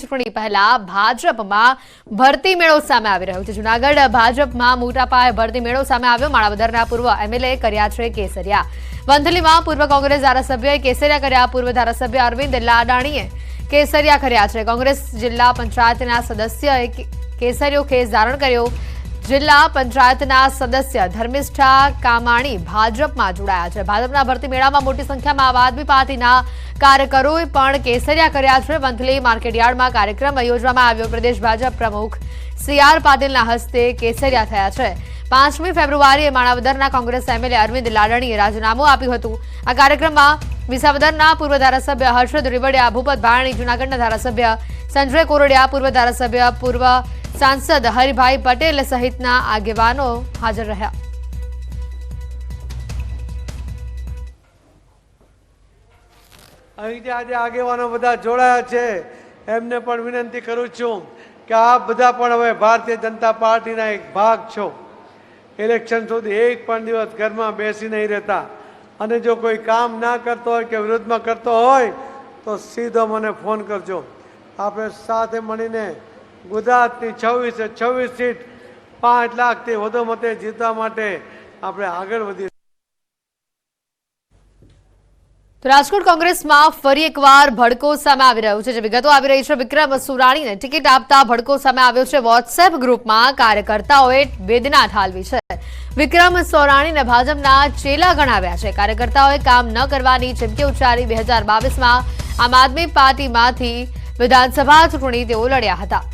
ચૂંટણી પહેલા ભાજપમાં ભરતી મેળો સામે આવી રહ્યો છે। જૂનાગઢ ભાજપમાં મોટા પાયે ભરતી મેળો સામે આવ્યો। માણાવદરના પૂર્વ એમએલએ કર્યા છે કેસરિયા। વંથલીમાં પૂર્વ કોંગ્રેસ ધારાસભ્યએ કેસરિયા કર્યા। પૂર્વ ધારાસભ્ય અરવિંદ લાડાણીએ કેસરિયા કર્યા છે। કોંગ્રેસ જિલ્લા પંચાયતના સદસ્યએ કેસરિયો ખેસ ધારણ કર્યો। જિલ્લા પંચાયતના સદસ્ય ધર્મિષ્ઠા કામાણી ભાજપમાં જોડાયા છે। ભાજપના ભરતી મેળામાં મોટી સંખ્યામાં આમ આદમી પાર્ટીના કાર્યકરોએ પણ કેસરિયા કર્યા છે। વંથલી માર્કેટયાર્ડમાં કાર્યક્રમ યોજવામાં આવ્યો। પ્રદેશ ભાજપ પ્રમુખ સીઆર પાટીલના હસ્તે કેસરિયા થયા છે। 5મી ફેબ્રુઆરીએ માણાવદરના કોંગ્રેસ એમએલએ અરવિંદ લાડાણીએ રાજીનામું આપ્યું હતું। આ કાર્યક્રમમાં વિસાવદરના પૂર્વ ધારાસભ્ય હર્ષદ રીવડિયા, ભૂપત ભાણી, જૂનાગઢના ધારાસભ્ય સંજય કોરડિયા, પૂર્વ ધારાસભ્ય પૂર્વ सांसद हरिभाई पटेल सहितना आगेवानो हाजर रह्या। અહીં આજે આગેવાનો બધા જોડાયા છે એમને પણ વિનંતી કરું છું કે આપ બધા પણ હવે ભારતીય જનતા પાર્ટીના એક ભાગ છો। ઇલેક્શન સુધી એક પણ દિવસ ઘરમાં બેસી નહીં રહેતા અને જો કોઈ કામ ના કરતો હોય કે વિરોધમાં કરતો હોય તો સીધો મને ફોન કરજો। આપણે સાથે મળીને ગુજરાતની 26 સીટ 5 લાખથી વધુ મતે જીતવા માટે આપણે આગળ વધીએ। તો રાજકોટ કોંગ્રેસમાં ફરી એકવાર ભડકો સામે આવી રહ્યો છે। જે વિગતો આવી રહી છે, વિક્રમ સુરાણીને ટિકિટ આપતા ભડકો સામે આવ્યો છે। વોટ્સએપ ગ્રુપમાં કાર્યકર્તાઓએ વેદના ઠાલવી છે। વિક્રમ સોરાણીને ભાજપના ચેલા ગણાવ્યા છે। કાર્યકર્તાઓએ કામ ન કરવાની ચીમકી ઉચ્ચારી। 2022માં આમ આદમી પાર્ટીમાંથી વિધાનસભા ચૂંટણી તેઓ લડ્યા હતા।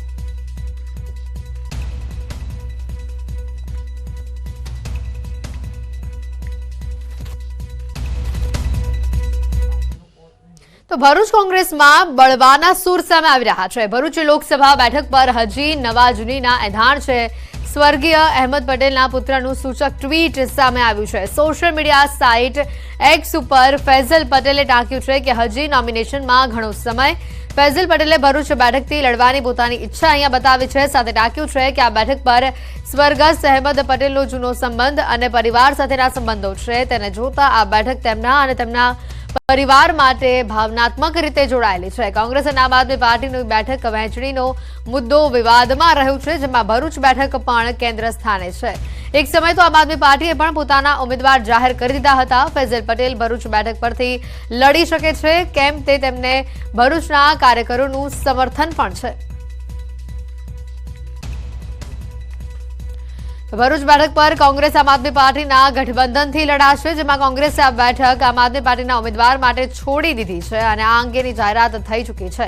તો ભરૂચ કોંગ્રેસમાં બળવાના સૂર સામે આવી રહ્યા છે। ભરૂચ લોકસભા બેઠક પર હજી નવા જૂનીના એંધાણ છે। સ્વર્ગીય અહેમદ પટેલના પુત્રનું સૂચક ટ્વીટ સામે આવ્યું છે। સોશિયલ મીડિયા સાઇટ એક્સ ઉપર ફૈઝલ પટેલે ટાંક્યું છે કે હજી નોમિનેશનમાં ઘણો સમય। ફૈઝલ પટેલે ભરૂચ બેઠકથી લડવાની પોતાની ઈચ્છા અહીંયા બતાવી છે। સાથે ટાંક્યું છે કે આ બેઠક પર સ્વર્ગસ્થ અહેમદ પટેલનો જૂનો સંબંધ અને પરિવાર સાથેના સંબંધો છે। તેને જોતા આ બેઠક તેમના અને તેમના પરિવાર માટે ભાવનાત્મક રીતે જોડાયેલી છે। કોંગ્રેસ અને આમ આદમી પાર્ટીની બેઠક વહેંચણીનો મુદ્દો વિવાદમાં રહ્યો છે, જેમાં ભરૂચ બેઠક પણ કેન્દ્ર સ્થાને છે। એક સમય તો આમ આદમી પાર્ટીએ પણ પોતાના ઉમેદવાર જાહેર કરી દીધા હતા। ફૈઝલ પટેલ ભરૂચ બેઠક પરથી લડી શકે છે કેમ તે તેમને ભરૂચના કાર્યકરોનું સમર્થન પણ છે। ભરૂચ બેઠક પર કોંગ્રેસ આમ આદમી પાર્ટીના ગઠબંધનથી લડાશે, જેમાં કોંગ્રેસે આ બેઠક આમ આદમી પાર્ટીના ઉમેદવાર માટે છોડી દીધી છે અને આ અંગેની જાહેરાત થઈ ચૂકી છે।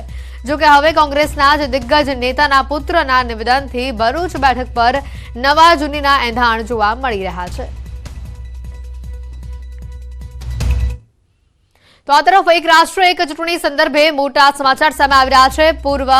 જોકે હવે કોંગ્રેસના જ દિગ્ગજ નેતાના પુત્રના નિવેદનથી ભરૂચ બેઠક પર નવા જૂનીના એંધાણ જોવા મળી રહ્યા છે। તો આ તરફ એક રાષ્ટ્ર એક ચૂંટણી સંદર્ભે મોટા સમાચાર સામે આવી રહ્યા છે। પૂર્વ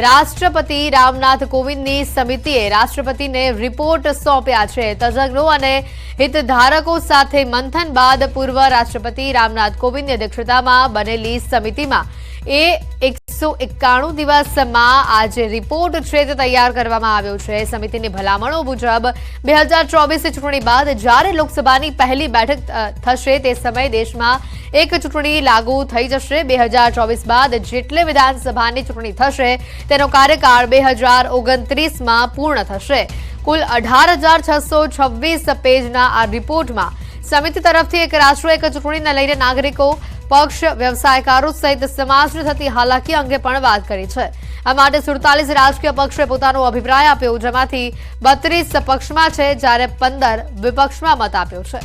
રાષ્ટ્રપતિ રામનાથ કોવિંદની સમિતિએ રાષ્ટ્રપતિને રિપોર્ટ સોંપ્યા છે। તજજ્ઞો અને હિતધારકો સાથે મંથન બાદ પૂર્વ રાષ્ટ્રપતિ રામનાથ કોવિંદની અધ્યક્ષતામાં બનેલી સમિતિમાં 191 દિવસમાં આ જે રિપોર્ટ છે તે તૈયાર કરવામાં આવ્યો છે। સમિતિની ભલામણો મુજબ 2024 ચૂંટણી બાદ જ્યારે લોકસભાની પહેલી બેઠક થશે તે સમયે દેશમાં એક ચૂંટણી લાગુ થઈ જશે। 2024 બાદ જેટલે વિધાનસભાની ચૂંટણી થશે તેનો કાર્યકાળ 2029માં પૂર્ણ થશે। કુલ 18,626 પેજના આ રિપોર્ટમાં સમિતિ તરફથી એક રાષ્ટ્ર એક ચૂંટણીને લઈને નાગરિકો, પક્ષ, વ્યવસાયકારો સહિત સમાજને થતી હાલાકી અંગે પણ વાત કરી છે। આ માટે 47 રાજકીય પક્ષે પોતાનો અભિપ્રાય આપ્યો, જેમાંથી 32 પક્ષમાં છે જ્યારે 15 વિપક્ષમાં મત આપ્યો છે।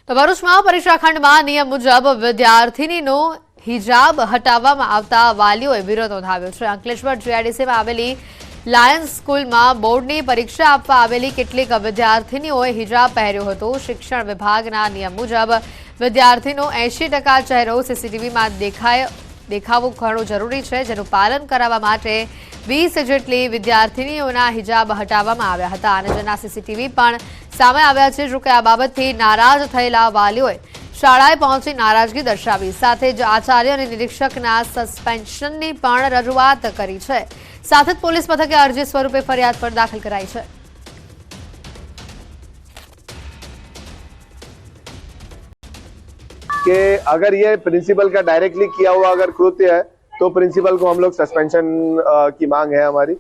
તો ભરૂચમાં પરીક્ષા ખંડમાં નિયમ મુજબ વિદ્યાર્થીનીનો હિજાબ હટાવવામાં આવતા વાલીઓએ વિરોધ નોંધાવ્યો છે। અંકલેશ્વર જીઆઈડીસીમાં આવેલી લાયન્સ સ્કૂલમાં બોર્ડની પરીક્ષા આપવા આવેલી કેટલીક વિદ્યાર્થીનીઓએ હિજાબ પહેર્યો હતો। શિક્ષણ વિભાગના નિયમ મુજબ વિદ્યાર્થીનો 80% ચહેરો સીસીટીવીમાં દેખાવો ઘણો જરૂરી છે, જેનું પાલન કરાવવા માટે 20 જેટલી વિદ્યાર્થીનીઓના હિજાબ હટાવવામાં આવ્યા હતા અને જેના સીસીટીવી પણ સામે આવ્યા છે। જોકે આ બાબતથી નારાજ થયેલા વાલીઓએ શાળાએ પહોંચી નારાજગી દર્શાવી, સાથે જ આચાર્ય અને નિરીક્ષકના સસ્પેન્શનની પણ રજૂઆત કરી છે। સાથે જ પોલીસ મથકે અરજી સ્વરૂપે ફરિયાદ પણ દાખલ કરાઈ છે। कि अगर ये प्रिंसिपल का डायरेक्टली किया हुआ अगर कृत्य है तो प्रिंसिपल को हम लोग सस्पेंशन की मांग है हमारी।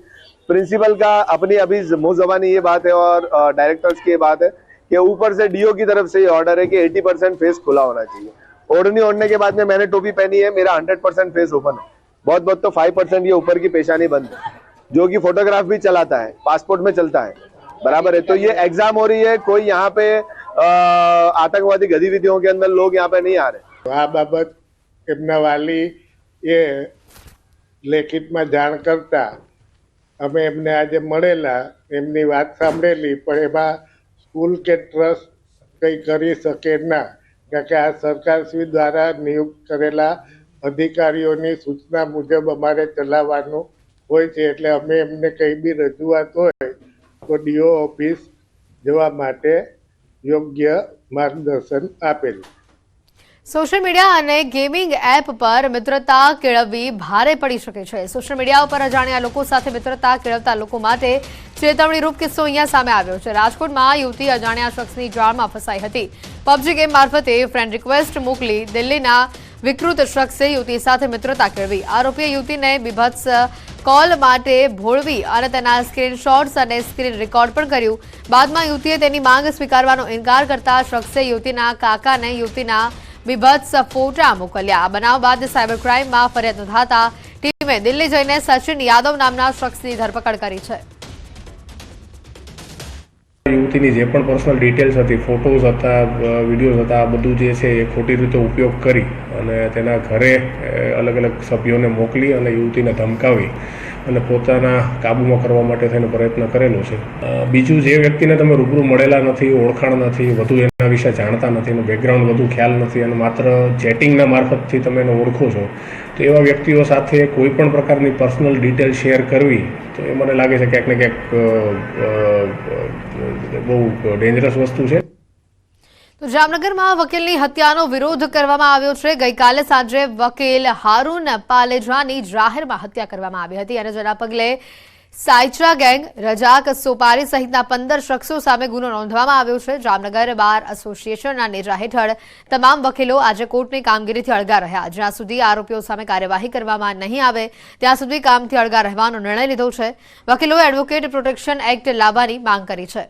प्रिंसिपल का अपनी अभी मुंह ज़बानी ये बात है और डायरेक्टर्स की ये बात है कि ऊपर से डीओ की तरफ से ये ऑर्डर है कि 80% फेस खुला होना चाहिए। ओढ़नी ओढ़ने के बाद में मैंने टोपी पहनी है, मेरा 100% फेस ओपन है, बहुत बहुत तो 5% ये ऊपर की पेशानी बंद है, जो कि फोटोग्राफ भी चलाता है, पासपोर्ट में चलता है, बराबर है। तो ये एग्जाम हो रही है, कोई यहाँ पे आतंकवादी गतिविधियों के अंदर लोग यहाँ पे नहीं आ रहे। આ બાબત એમના વાલી એ લેખિતમાં જાણ કરતા અમે એમને આજે મળેલા, એમની વાત સાંભળેલી, પણ એમાં સ્કૂલ કે ટ્રસ્ટ કંઈ કરી શકે ના, કારણ કે આ સરકારશ્રી દ્વારા નિયુક્ત કરેલા અધિકારીઓની સૂચના મુજબ અમારે ચલાવવાનું હોય છે, એટલે અમે એમને કંઈ બી રજૂઆત હોય તો ડીઓ ઓફિસ જવા માટે યોગ્ય માર્ગદર્શન આપેલું। સોશિયલ મીડિયા અને ગેમિંગ એપ પર મિત્રતા કેળવવી ભારે પડી શકે છે। સોશિયલ મીડિયા ઉપર અજાણ્યા લોકો સાથે મિત્રતા કેળવતા લોકો માટે ચેતવણીરૂપ કિસ્સો અહીંયા સામે આવ્યો છે। રાજકોટમાં યુવતી અજાણ્યા શખ્સની જાળમાં ફસાઈ હતી। પબજી ગેમ મારફતે ફ્રેન્ડ રિક્વેસ્ટ મોકલી દિલ્હીના વિકૃત શખ્સે યુવતી સાથે મિત્રતા કેળવી। આરોપીએ યુવતીને બીભત્સ કોલ માટે ભોળવી અને તેના સ્ક્રીનશોટ્સ અને સ્ક્રીન રેકોર્ડ પણ કર્યું। બાદમાં યુવતીએ તેની માંગ સ્વીકારવાનો ઇનકાર કરતા શખ્સે યુવતીના કાકાને યુવતીના બીભત્સ ફોટા મોકલ્યા। આ બનાવ બાદ સાયબર ક્રાઇમમાં ફરિયાદ નોંધાતા ટીમે દિલ્હી જઈને સચિન યાદવ નામના શખ્સની ધરપકડ કરી છે। યુવતીની જે પણ પર્સનલ ડિટેલ્સ હતી, ફોટોઝ હતા, વિડીયોઝ હતા, આ બધું જે છે એ ખોટી રીતે ઉપયોગ કરી અને તેના ઘરે અલગ અલગ સભ્યોને મોકલી અને યુવતીને ધમકાવી અને પોતાના કાબૂમાં કરવા માટે થઈને પ્રયત્ન કરેલો છે। બીજું, જે વ્યક્તિને તમે રૂબરૂ મળેલા નથી, ઓળખાણ નથી, વધુ એના વિશે જાણતા નથી, એનું બેકગ્રાઉન્ડ વધુ ખ્યાલ નથી અને માત્ર ચેટિંગના મારફતથી તમે એને ઓળખો છો, તો એવા વ્યક્તિઓ સાથે કોઈ પણ પ્રકારની પર્સનલ ડિટેલ શેર કરવી તો એ મને લાગે છે ક્યાંક ને ક્યાંક બહુ ડેન્જરસ વસ્તુ છે। તો જામનગરમાં વકીલની હત્યાનો વિરોધ કરવામાં આવ્યો છે। ગઈકાલે સાંજે વકીલ હારૂન પાલેજાની જાહેરમાં હત્યા કરવામાં આવી હતી અને જેના પગલે સાયચા ગેંગ, રજાક સોપારી સહિતના 15 શખ્સો સામે ગુનો નોંધવામાં આવ્યો છે। જામનગર બાર એસોસિએશનના નેજા હેઠળ તમામ વકીલો આજે કોર્ટની કામગીરીથી અળગા રહ્યા। જ્યાં સુધી આરોપીઓ સામે કાર્યવાહી કરવામાં નહીં આવે ત્યાં સુધી કામથી અળગા રહેવાનો નિર્ણય લીધો છે। વકીલોએ એડવોકેટ પ્રોટેક્શન એક્ટ લાવવાની માંગ કરી છે।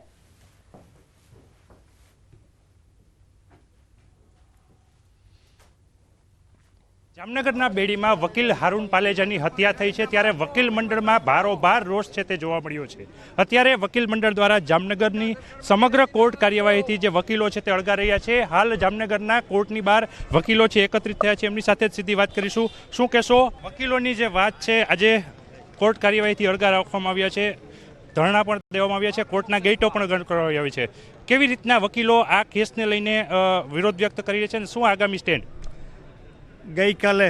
જામનગરના બેડીમાં વકીલ હારૂન પાલેજાની હત્યા થઈ છે, ત્યારે વકીલ મંડળમાં ભારોભાર રોષ છે તે જોવા મળ્યો છે। અત્યારે વકીલ મંડળ દ્વારા જામનગરની સમગ્ર કોર્ટ કાર્યવાહીથી જે વકીલો છે તે અળગા રહ્યા છે। હાલ જામનગરના કોર્ટની બહાર વકીલો છે એકત્રિત થયા છે, એમની સાથે જ સીધી વાત કરીશું। શું કહેશો, વકીલોની જે વાત છે આજે કોર્ટ કાર્યવાહીથી અળગા રાખવામાં આવ્યા છે, ધરણા પણ દેવામાં આવ્યા છે, કોર્ટના ગેટો પણ બંધ કરવામાં આવી છે, કેવી રીતના વકીલો આ કેસને લઈને વિરોધ વ્યક્ત કરી રહ્યા છે અને શું આગામી સ્ટેન્ડ? ગઈકાલે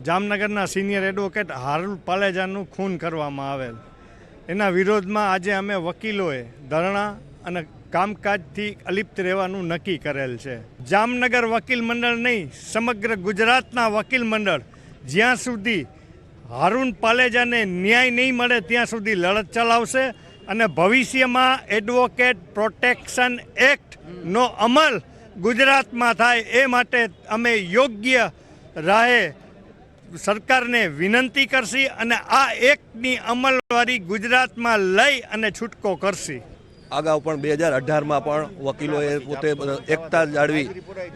જામનગરના સિનિયર એડવોકેટ હારૂન પાલેજાનું ખૂન કરવામાં આવેલ, એના વિરોધમાં આજે અમે વકીલોએ ધરણા અને કામકાજથી અલિપ્ત રહેવાનું નક્કી કરેલ છે। જામનગર વકીલ મંડળ નહીં, સમગ્ર ગુજરાતના વકીલ મંડળ જ્યાં સુધી હારૂન પાલેજાને ન્યાય નહીં મળે ત્યાં સુધી લડત ચલાવશે અને ભવિષ્યમાં એડવોકેટ પ્રોટેક્શન એક્ટનો અમલ ગુજરાતમાં થાય એ માટે અમે યોગ્ય રાહે સરકારને વિનંતી કરશી અને આ એક્ટની અમલવારી ગુજરાતમાં લઈ અને છૂટકો કરશી। અગાઉ પણ 2018માં પણ વકીલોએ પોતે એકતા જાળવી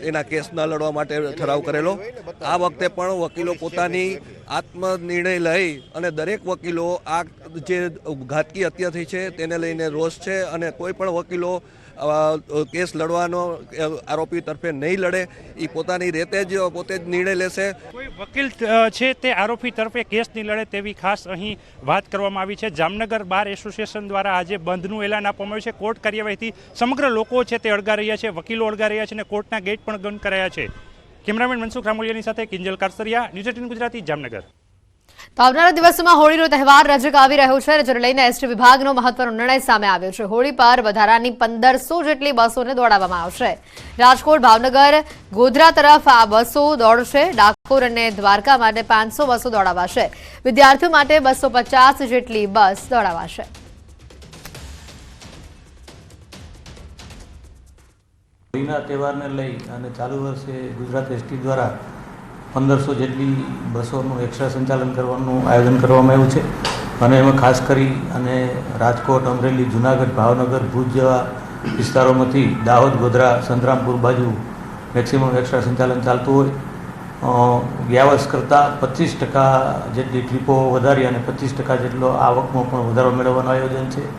એના કેસ ન લડવા માટે ઠરાવ કરેલો। આ વખતે પણ વકીલો પોતાની આત્મનિર્ણય લઈ અને દરેક વકીલો આ જે ઘાતકી હત્યા થઈ છે તેને લઈને રોષ છે અને કોઈ પણ વકીલો કેસ લડવાનો આરોપી તરફે નહીં લડે, એ પોતાની રીતે જ પોતે જ નિર્ણય લેશે। કોઈ વકીલ છે તે આરોપી તરફે કેસ નહીં લડે તેવી ખાસ અહીં વાત કરવામાં આવી છે। જામનગર બાર એસોસિએશન દ્વારા આજે બંધનું એલાન આપવામાં આવ્યું છે। કોર્ટ કાર્યવાહીથી સમગ્ર લોકો છે તે અળગા રહ્યા છે, વકીલો અળગા રહ્યા છે અને કોર્ટના ગેટ પણ બંધ કરાયા છે। કેમેરામેન મનસુખ રામોલિયાની સાથે કિંજલ કારસરિયા, ન્યૂઝ 18 ગુજરાતી, જામનગર। તો આવનારા દિવસોમાં હોળીનો તહેવાર નજીક આવી રહ્યો છે, જેને લઈને એસટી વિભાગનો મહત્વનો નિર્ણય સામે આવ્યો છે। હોળી પર વધારાની 1500 જેટલી બસોને દોડાવવામાં આવશે। રાજકોટ, ભાવનગર, ગોધરા તરફ આ બસો દોડશે। ડાકોર અને દ્વારકા માટે 500 બસો દોડાવાશે। વિદ્યાર્થીઓ માટે 250 જેટલી બસ દોડાવાશે। હોળીના તહેવારને લઈ અને ચાલુ વર્ષે ગુજરાત એસટી દ્વારા 1500 જેટલી બસોનું એક્સ્ટ્રા સંચાલન કરવાનું આયોજન કરવામાં આવ્યું છે અને એમાં ખાસ કરી અને રાજકોટ, અમરેલી, જુનાગઢ, ભાવનગર, ભુજ જેવા વિસ્તારોમાંથી દાહોદ, ગોધરા, સંતરામપુર બાજુ મેક્સિમમ એક્સ્ટ્રા સંચાલન ચાલતું હોય. ગયા વર્ષ કરતાં 25% જેટલી ટ્રીપો વધારી અને 25% જેટલો આવકમાં પણ વધારો મેળવવાનું આયોજન છે.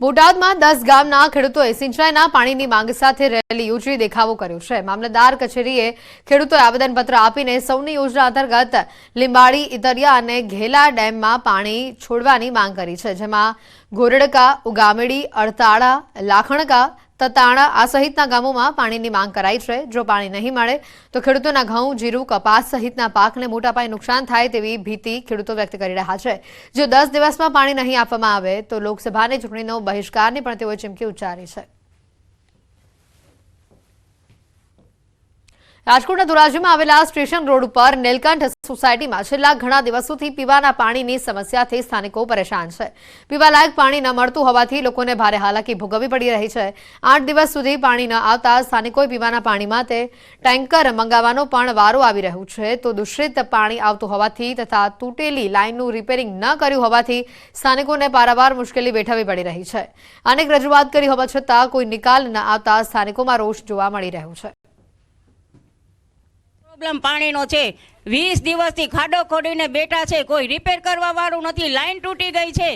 બોટાદમાં 10 ગામના ખેડૂતોએ સિંચાઈના પાણીની માંગ સાથે રેલી યોજી દેખાવો કર્યો છે. મામલતદાર કચેરીએ ખેડૂતોએ આવેદનપત્ર આપીને સૌની યોજના અંતર્ગત લીંબાડી, ઇતરિયા અને ઘેલા ડેમમાં પાણી છોડવાની માંગ કરી છે, જેમાં ગોરડકા, ઉગામેડી, અડતાળા, લાખણકા, તતાણા આ સહિતના ગામોમાં પાણીની માંગ કરાઈ છે. જો પાણી નહીં મળે તો ખેડૂતોના ઘઉં, જીરું, કપાસ સહિતના પાકને મોટા પાયે નુકસાન થાય તેવી ભીતિ ખેડૂતો વ્યક્ત કરી રહ્યા છે. જો 10 દિવસમાં પાણી નહીં આપવામાં આવે તો લોકસભાની ચૂંટણીનો બહિષ્કારની પણ તેઓએ ચીમકી ઉચ્ચારી છે. રાજકોટના ધોરાજીમાં આવેલા સ્ટેશન રોડ ઉપર નીલકંઠ સોસાયટીમાં છેલ્લા ઘણા દિવસોથી પીવાના પાણીની સમસ્યાથી સ્થાનિકો પરેશાન છે. પીવાલાયક પાણી ન મળતું હોવાથી લોકોને ભારે હાલાકી ભોગવવી પડી રહી છે. 8 દિવસ સુધી પાણી ન આવતા સ્થાનિકોએ પીવાના પાણી માટે ટેન્કર મંગાવવાનો પણ વારો આવી રહ્યો છે. તો દૂષિત પાણી આવતું હોવાથી તથા તૂટેલી લાઇનનું રિપેરિંગ ન કર્યું હોવાથી સ્થાનિકોને પારાવાર મુશ્કેલી વેઠવવી પડી રહી છે. અનેક રજૂઆત કરી હોવા છતાં કોઈ નિકાલ ન આવતા સ્થાનિકોમાં રોષ જોવા મળી રહ્યો છે. પ્રોબ્લેમ પાણીનો છે. 20 દિવસથી ખાડો ખોડીને બેઠા છે, કોઈ રિપેર કરવા વાળું નથી. લાઈન તૂટી ગઈ છે.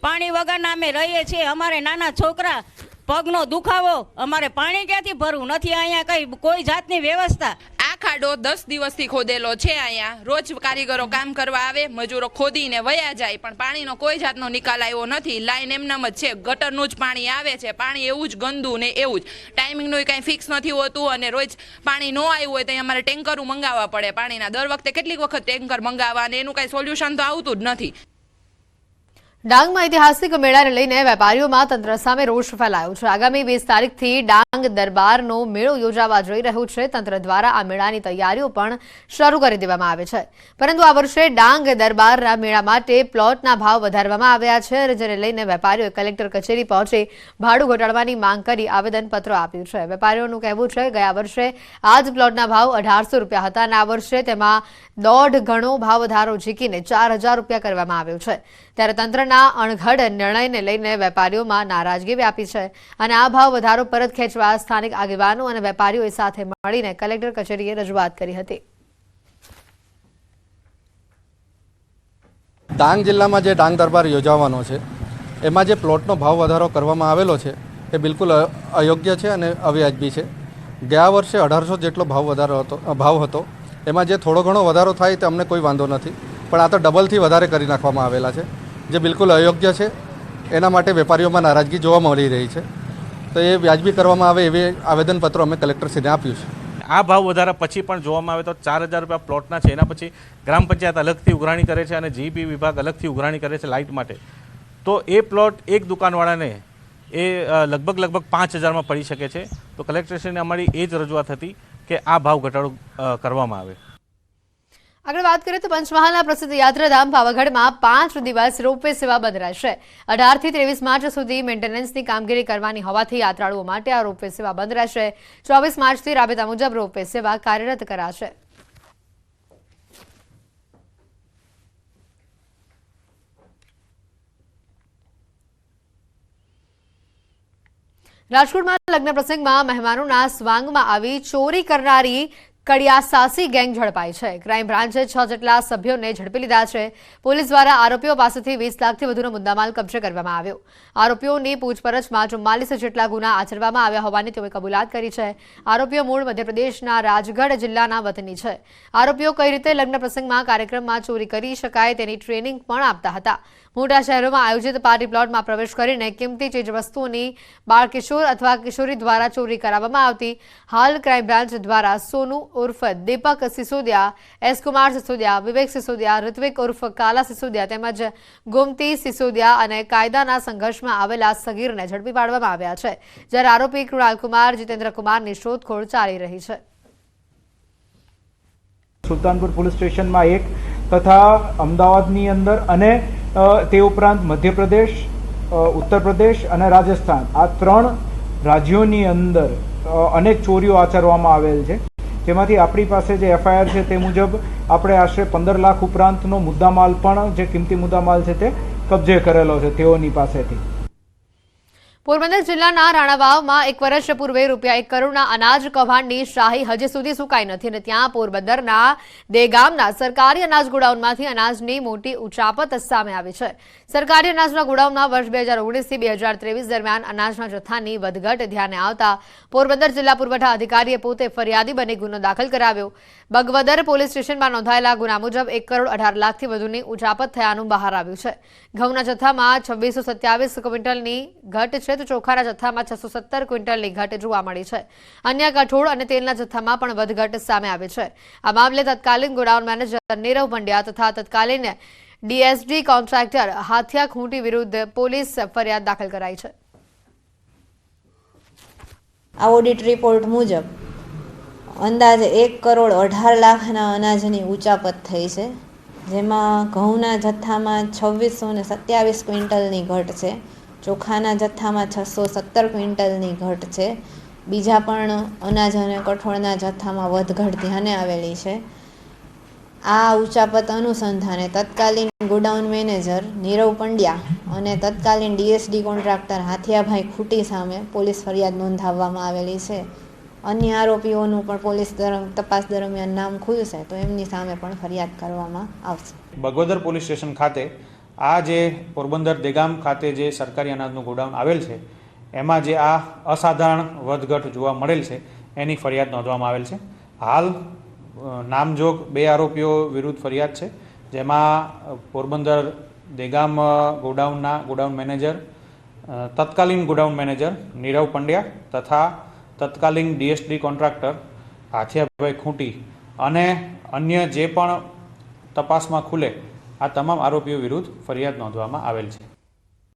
પાણી વગરના અમે રહીએ છીએ. અમારે નાના છોકરા, પગનો દુખાવો, અમારે પાણી ક્યાંથી ભરવું નથી. અહીંયા કઈ કોઈ જાતની વ્યવસ્થા. આ ખાડો 10 દિવસથી ખોદેલો છે. અહીંયા રોજ કારીગરો કામ કરવા આવે, મજૂરો ખોદીને વયા જાય, પણ પાણીનો કોઈ જાતનો નિકાલ આવ્યો નથી. લાઈન એમનામ જ છે, ગટરનું જ પાણી આવે છે. પાણી એવું જ ગંદુ ને એવું જ, ટાઈમિંગનું કાંઈ ફિક્સ નથી હોતું અને રોજ પાણી ન આવ્યું હોય તો અમારે ટેન્કરો મંગાવવા પડે પાણીના. દર વખતે કેટલીક વખત ટેન્કર મંગાવવા અને એનું કાંઈ સોલ્યુશન તો આવતું જ નથી. ડાંગમાં ઐતિહાસિક મેળાને લઈને વેપારીઓમાં તંત્ર સામે રોષ ફેલાયો છે. આગામી 20 તારીખથી ડાંગ દરબારનો મેળો યોજાવા જઈ રહ્યો છે. તંત્ર દ્વારા આ મેળાની તૈયારીઓ પણ શરૂ કરી દેવામાં આવે છે. પરંતુ આ વર્ષે ડાંગ દરબારના મેળા માટે પ્લોટના ભાવ વધારવામાં આવ્યા છે, જેને લઈને વેપારીઓએ કલેક્ટર કચેરી પહોંચી ભાડું ઘટાડવાની માંગ કરી આવેદનપત્ર આપ્યું છે. વેપારીઓનું કહેવું છે ગયા વર્ષે આ જ પ્લોટના ભાવ 1800 રૂપિયા હતા અને આ વર્ષે તેમાં 1.5 ગણો ભાવ વધારો ઝીકીને 4000 રૂપિયા કરવામાં આવ્યો છે. ત્યારે તંત્રના અણઘડ નિર્ણયને લઈને વેપારીઓમાં નારાજગી વ્યાપી છે અને આ ભાવ વધારો પરત ખેંચવા સ્થાનિક આગેવાનો અને વેપારીઓએ સાથે મળીને કલેક્ટર કચેરીએ રજૂઆત કરી હતી. ડાંગ જિલ્લામાં જે ડાંગ દરબાર યોજાવાનો છે એમાં જે પ્લોટનો ભાવ વધારો કરવામાં આવેલો છે એ બિલકુલ અયોગ્ય છે અને અવ્યાજબી છે. ગયા વર્ષે 1800 જેટલો ભાવ હતો. એમાં જે થોડો ઘણો વધારો થાય તો અમને કોઈ વાંધો નથી, પણ આ તો ડબલથી વધારે કરી નાખવામાં આવેલા છે, જે બિલકુલ અયોગ્ય છે. એના માટે વેપારીઓમાં નારાજગી જોવા મળી રહી છે. તો એ વ્યાજબી કરવામાં આવે એવી આવેદનપત્રો અમે કલેક્ટરશ્રીને આપ્યું છે. આ ભાવ વધારા પછી પણ જોવામાં આવે તો 4000 રૂપિયા પ્લોટના છે. એના પછી ગ્રામ પંચાયત અલગથી ઉઘરાણી કરે છે અને જીપી વિભાગ અલગથી ઉઘરાણી કરે છે લાઇટ માટે. તો એ પ્લોટ એક દુકાનવાળાને એ લગભગ 5000માં પડી શકે છે. તો કલેક્ટરશ્રીને અમારી એ જ રજૂઆત હતી કે આ ભાવ ઘટાડો કરવામાં આવે. આગળ વાત કરીએ તો પંચમહાલના પ્રસિદ્ધ યાત્રાધામ પાવાગઢમાં 5 દિવસ રોપવે સેવા બંધ રહેશે. 18 થી 23 માર્ચ સુધી મેન્ટેનન્સની કામગીરી કરવાની હોવાથી યાત્રાળુઓ માટે આ રોપવે સેવા બંધ રહેશે. 24 માર્ચથી રાબેતા મુજબ રોપવે સેવા કાર્યરત કરાશે. રાજકોટમાં લગ્ન પ્રસંગમાં મહેમાનોના સ્વાંગમાં આવી ચોરી કરનારી કડિયાસાસી ગેંગ ઝડપાઈ છે. ક્રાઇમ બ્રાન્ચે 6 જેટલા સભ્યોને ઝડપી લીધા છે. પોલીસ દ્વારા આરોપીઓ પાસેથી 20 લાખથી વધુનો મુદ્દામાલ કબજે કરવામાં આવ્યો. આરોપીઓની પૂછપરછમાં 44 જેટલા ગુના આચરવામાં આવ્યા હોવાની તેઓએ કબૂલાત કરી છે. આરોપીઓ મૂળ મધ્યપ્રદેશના રાજગઢ જિલ્લાના વતની છે. આરોપીઓ કઈ રીતે લગ્ન પ્રસંગમાં કાર્યક્રમમાં ચોરી કરી શકાય તેની ટ્રેનિંગ પણ આપતા હતા. મોટા શહેરોમાં આયોજિત પાર્ટી પ્લોટમાં પ્રવેશ કરીને કિંમતી ચીજવસ્તુઓની બાળકિશોર અથવા કિશોરી દ્વારા ચોરી કરાવવામાં આવતી. હાલ ક્રાઇમ બ્રાન્ચ દ્વારા સોનુ ઉર્ફ દીપક સિસોદિયા, એસ કુમાર સિસોદિયા, વિવેક સિસોદિયા, ઋત્વિક ઉર્ફ કાલા સિસોદિયા તેમજ ગોમતી સિસોદિયા અને કાયદાના સંઘર્ષમાં આવેલા સગીરને ઝડપી પાડવામાં આવ્યા છે. જ્યારે આરોપી કૃણાલ કુમાર, જીતેન્દ્ર કુમારની શોધખોળ ચાલી રહી છે. સુલતાનપુર પોલીસ સ્ટેશનમાં એક તથા અમદાવાદની અંદર અને તે ઉપરાંત મધ્યપ્રદેશ, ઉત્તર પ્રદેશ અને રાજસ્થાન આ 3 રાજ્યોની અંદર અનેક ચોરીઓ આચરવામાં આવેલ છે, જેમાંથી આપણી પાસે જે એફઆઈઆર છે તે મુજબ આપણે આશરે 15 લાખ ઉપરાંતનો મુદ્દામાલ પણ, જે કિંમતી મુદ્દામાલ છે તે કબજે કરેલો છે તેઓની પાસેથી. પોરબંદર જિલ્લાના રાણાવાવમાં 1 વર્ષ પૂર્વે રૂપિયા 1 કરોડના અનાજ કૌભાંડની શાહી હજી સુધી સુકાઈ નથી અને ત્યાં પોરબંદરના દેગામના સરકારી અનાજ ગોડાઉનમાંથી અનાજની મોટી ઉચાપત સામે આવી છે. સરકારી અનાજના ગોડાઉનમાં વર્ષ 2019 થી 2023 દરમિયાન અનાજના જથ્થાની વધઘટ ધ્યાને આવતા પોરબંદર જિલ્લા પુરવઠા અધિકારીએ પોતે ફરિયાદી બની ગુનો દાખલ કરાવ્યો. બગવદર પોલીસ સ્ટેશનમાં નોંધાયેલા ગુના મુજબ 1 કરોડ 18 લાખથી વધુની ઉચાપત થયાનું બહાર આવ્યું છે. ઘઉંના જથ્થામાં 2627 ક્વિન્ટલની ઘટ છે, તો ચોખાના જથ્થામાં 617 ક્વિન્ટલની ઘટ જોવા મળી છે. અન્ય કઠોળ અને તેલના જથ્થામાં પણ વધઘટ સામે આવી છે. આ મામલે તત્કાલીન ગોડાઉન મેનેજર નીરવ પંડ્યા તથા તત્કાલીન ડીએસડી કોન્ટ્રાક્ટર હાથિયા ખૂંટી વિરુદ્ધ પોલીસ ફરિયાદ દાખલ કરાઈ છે. આ ઓડિટ રિપોર્ટ મુજબ અંદાજે 1 કરોડ 18 લાખના અનાજની ઉચાપત થઈ છે, જેમાં ઘઉંના જથ્થામાં 2627 ક્વિન્ટલની ઘટ છે, ચોખાના જથ્થામાં 617 ક્વિન્ટલની ઘટ છે, બીજા પણ અનાજ અને કઠોળના જથ્થામાં વધઘટ ધ્યાને આવેલી છે. આ ઉચાપત અનુસંધાને તત્કાલીન ગોડાઉન મેનેજર નીરવ પંડ્યા અને તત્કાલીન ડીએસડી કોન્ટ્રાક્ટર હાથિયાભાઈ ખૂટી સામે પોલીસ ફરિયાદ નોંધાવવામાં આવેલી છે. અન્ય આરોપીઓનું પણ પોલીસ તપાસ દરમિયાન નામ ખુલશે તો એમની સામે પણ ફરિયાદ કરવામાં આવશે. બગવદર પોલીસ સ્ટેશન ખાતે આ જે પોરબંદર દેગામ ખાતે જે સરકારી અનાજનું ગોડાઉન આવેલ છે એમાં જે આ અસાધારણ વધઘટ જોવા મળેલ છે એની ફરિયાદ નોંધવામાં આવેલ છે. હાલ નામજોગ 2 આરોપીઓ વિરુદ્ધ ફરિયાદ છે, જેમાં પોરબંદર દેગામ ગોડાઉન મેનેજર, તત્કાલીન ગોડાઉન મેનેજર નીરવ પંડ્યા તથા તત્કાલીન ડીએસડી કોન્ટ્રાક્ટર હાથિયાભાઈ ખૂંટી અને અન્ય જે પણ તપાસમાં ખુલે આ તમામ આરોપીઓ વિરુદ્ધ ફરિયાદ નોંધવામાં આવેલ છે.